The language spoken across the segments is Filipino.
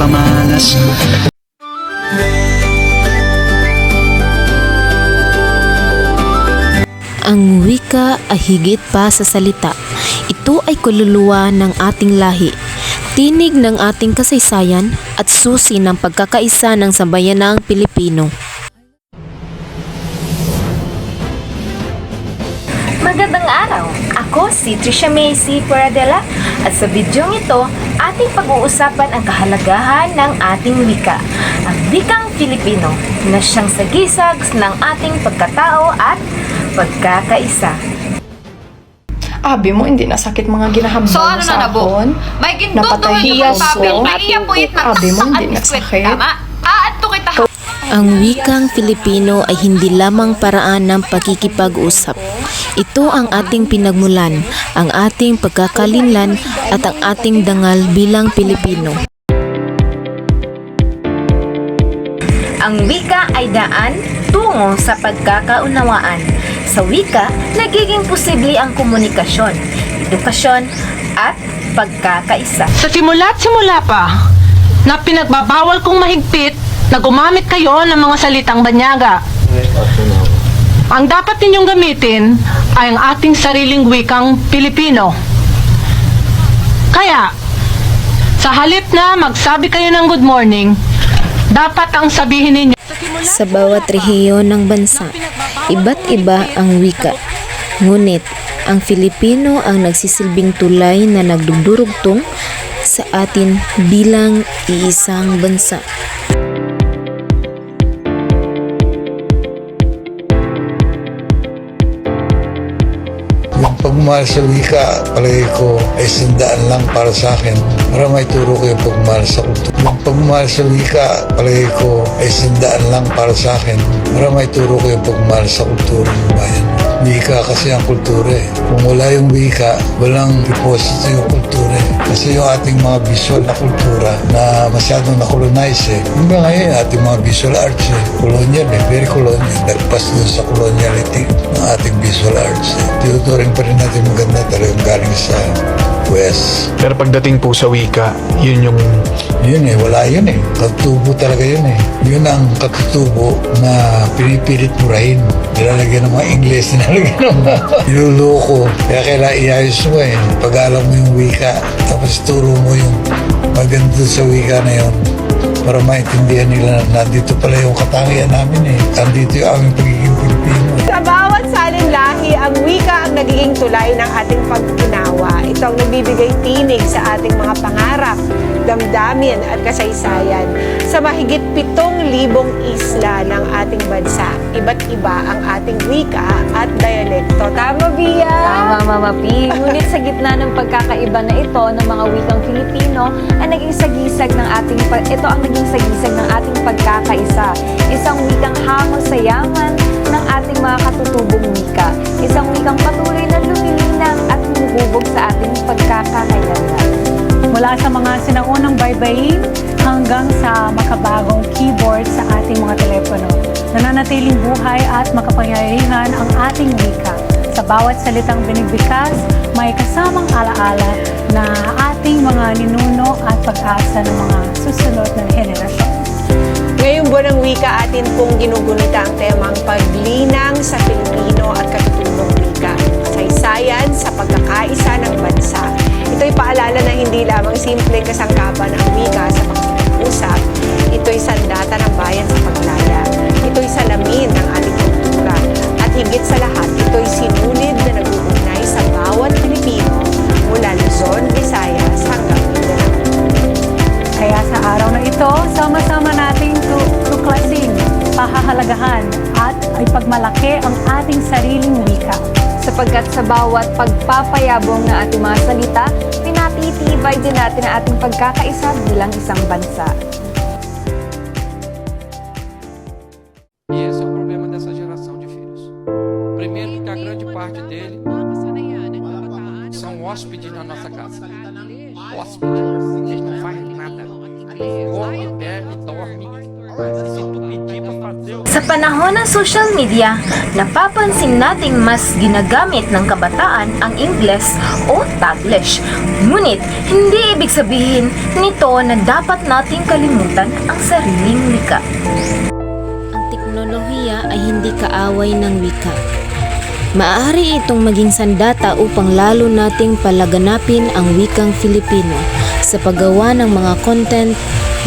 pagmamalas. Ang wika ay higit pa sa salita. Ito ay kaluluwa ng ating lahi, tinig ng ating kasaysayan at susi ng pagkakaisa ng sambayanang Pilipino. Magandang araw! Ako si Trisha Macy Puradela at sa bidyong ito, ating pag-uusapan ang kahalagahan ng ating wika, ang wikang Filipino na siyang sagisag ng ating pagkatao at pagkakaisa. Abi mo, hindi nasakit mga ginahambal So ano na nabo? May gintutuloy Napatahiya ng public, so, may iyapuit na abi mo, hindi biskwit, nasakit. tama? At to kita Ang wikang Filipino ay hindi lamang paraan ng pakikipag-usap. Ito ang ating pinagmulan, ang ating pagkakalinlan at ang ating dangal bilang Pilipino. Ang wika ay daan tungo sa pagkakaunawaan. Sa wika, nagiging posible ang komunikasyon, edukasyon at pagkakaisa. Sa simula't simula pa, na pinagbabawal kong mahigpit na gumamit kayo ng mga salitang banyaga. Ang dapat ninyong gamitin ay ang ating sariling wikang Pilipino. Kaya, sa halip na magsabi kayo ng good morning, dapat ang sabihin ninyo, Sa bawat rehiyon ng bansa, iba't iba ang wika. Ngunit, ang Filipino ang nagsisilbing tulay na nagdudurugtong sa atin bilang iisang bansa. Yung pagmamahal sa wika, palagay ko ay sandaan lang para sa akin para may turo ko yung pagmamahal sa kultura. Yung pagmamahal sa wika, palagay ko ay sandaan lang para sa akin para may turo ko yung pagmamahal sa kultura ng bayan. Wika kasi ang kultura eh. Kung wala yung wika, walang deposito yung kultura eh. Kasi yung ating mga visual na kultura na masyadong na-colonize eh. Hanggang ngayon, ating mga visual arts eh. Colonial eh, very colonial. Nagpas dun sa coloniality ng ating visual arts eh. Tinuturing pa rin natin maganda talagang galing sa West. Pero pagdating po sa wika, yun yung... Yun eh, wala yun eh. Katutubo talaga yun eh. Yun ang katutubo na pinipilit murahin. Nilalagyan ng mga Ingles, nilalagyan ng mga niluloko. Kaya kailangan iayos mo eh. Pag alam mo yung wika, tapos turo mo yung maganda sa wika na yun para maintindihan nila na nandito pala yung katangian namin eh. Nandito yung aming pagiging Pilipino. Sa bawat salin lahi, ang wika ang nagiging tulay ng ating pag-unawa. Ito ang nagbibigay tinig sa ating mga pangarap, damdamin at kasaysayan. Sa mahigit 7,000 isla ng ating bansa, iba't iba ang ating wika at dialekto. Tama, Bia? Tama, Mama P. Ngunit sa gitna ng pagkakaiba na ito ng mga wikang Filipino, ang naging sagisag ng ating pagkakaisa. Isang wikang hamon sa yaman ng ating mga katutubong wika. Isang wikang patuloy na lumilinang at humuhubog sa ating pagkakailangan. Mula sa mga sinaunang baybayin hanggang sa makabagong keyboard sa ating mga telepono. Nananatiling buhay at makapangyarihan ang ating wika. Sa bawat salitang binibigkas, may kasamang alaala na ating mga ninuno at pag-asa ng mga susunod na henerasyon. Ngayong buwan ng wika, atin pong ginugunita ang temang paglinang sa Pilipino at katutubong wika. Saysayan sa pagkakaisa ng bansa. Ito'y paalala na hindi lamang simpleng kasangkapan ng wika sa pag-uusap. Ito'y sandata ng bayan sa paglaya. Ito'y salamin ng ating kultura. At higit sa lahat, ito'y sinulid na nag-uugnay sa bawat Pilipino mula Luzon, Visayas hanggang Mindanao. Kaya sa araw na ito, sama-sama nating tuklasin, pahahalagahan at ipagmalaki ang ating sariling wika. Sapagkat sa bawat pagpapayabong ng ating mga salita, pinatitibay din natin ang ating pagkakaisa bilang isang bansa. E esse é o problema dessa geração de filhos. Primeiro, que a grande parte dele são hóspedes na nossa casa. Hóspedes. Eles não fazem nada. Come, bebe, dorme. Se tu pedir pra fazer Sa panahon ng social media, napapansin nating mas ginagamit ng kabataan ang Ingles o Taglish. Ngunit, hindi ibig sabihin nito na dapat nating kalimutan ang sariling wika. Ang teknolohiya ay hindi kaaway ng wika. Maaari itong maging sandata upang lalo nating palaganapin ang wikang Filipino sa paggawa ng mga content,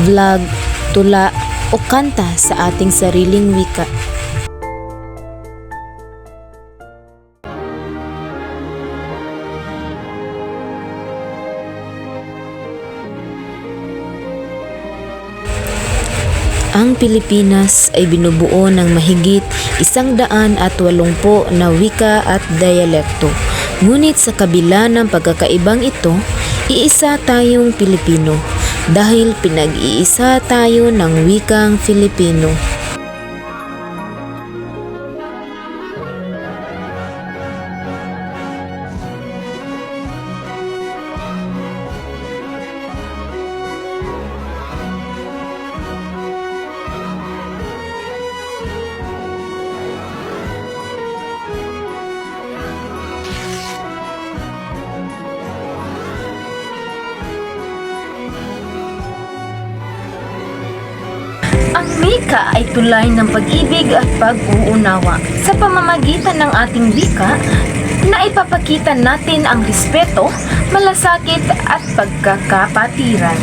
vlog, tula, o kanta sa ating sariling wika. Ang Pilipinas ay binubuo ng mahigit 180 na wika at dialekto. Ngunit sa kabila ng pagkakaibang ito, iisa tayong Pilipino dahil pinag-iisa tayo ng wikang Filipino. Ang wika ay tulay ng pag-ibig at pag-uunawa. Sa pamamagitan ng ating wika, naipapakita natin ang respeto, malasakit at pagkakapatiran.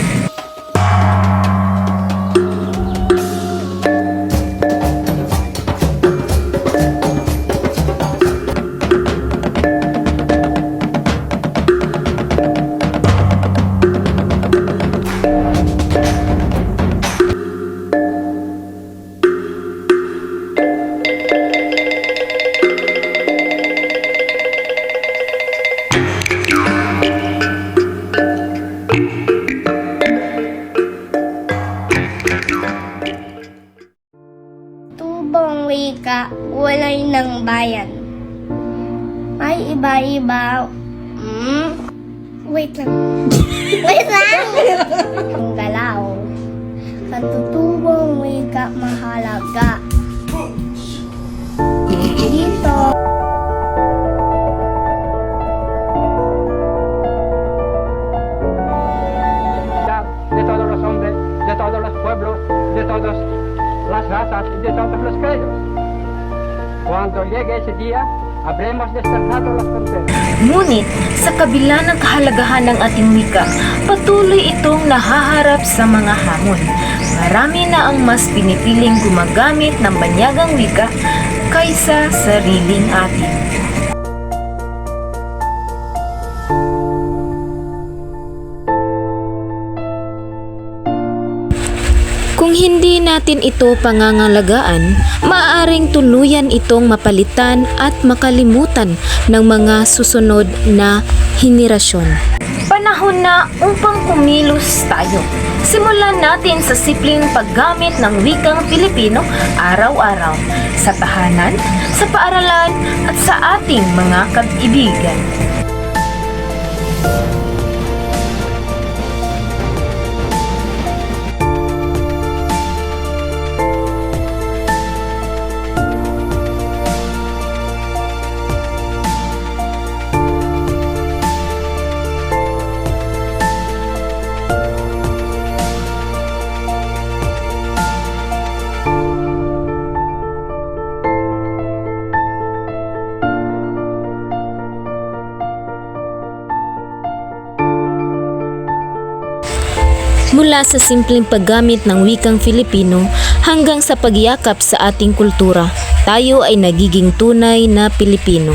Tubong wika, walay ng bayan. May iba-iba. Wait lang. Wait lang! Ang galaw. Sa tutubong wika mahalaga. Dito. De todos los hombres, de todos los pueblos, de todas las razas y de todos los credos. Cuando llegue ese día, habremos desterrado las fronteras. Ngunit, sa kabila ng kahalagahan ng ating wika, patuloy itong nahaharap sa mga hamon. Marami na ang mas pinipiling gumagamit ng banyagang wika kaysa sariling atin. Kung hindi natin ito pangangalagaan, maaaring tuluyan itong mapalitan at makalimutan ng mga susunod na henerasyon. Panahon na upang kumilos tayo. Simulan natin sa simpleng paggamit ng wikang Filipino araw-araw, sa tahanan, sa paaralan at sa ating mga kaibigan. Mula sa simpleng paggamit ng wikang Filipino hanggang sa pagyakap sa ating kultura, tayo ay nagiging tunay na Pilipino.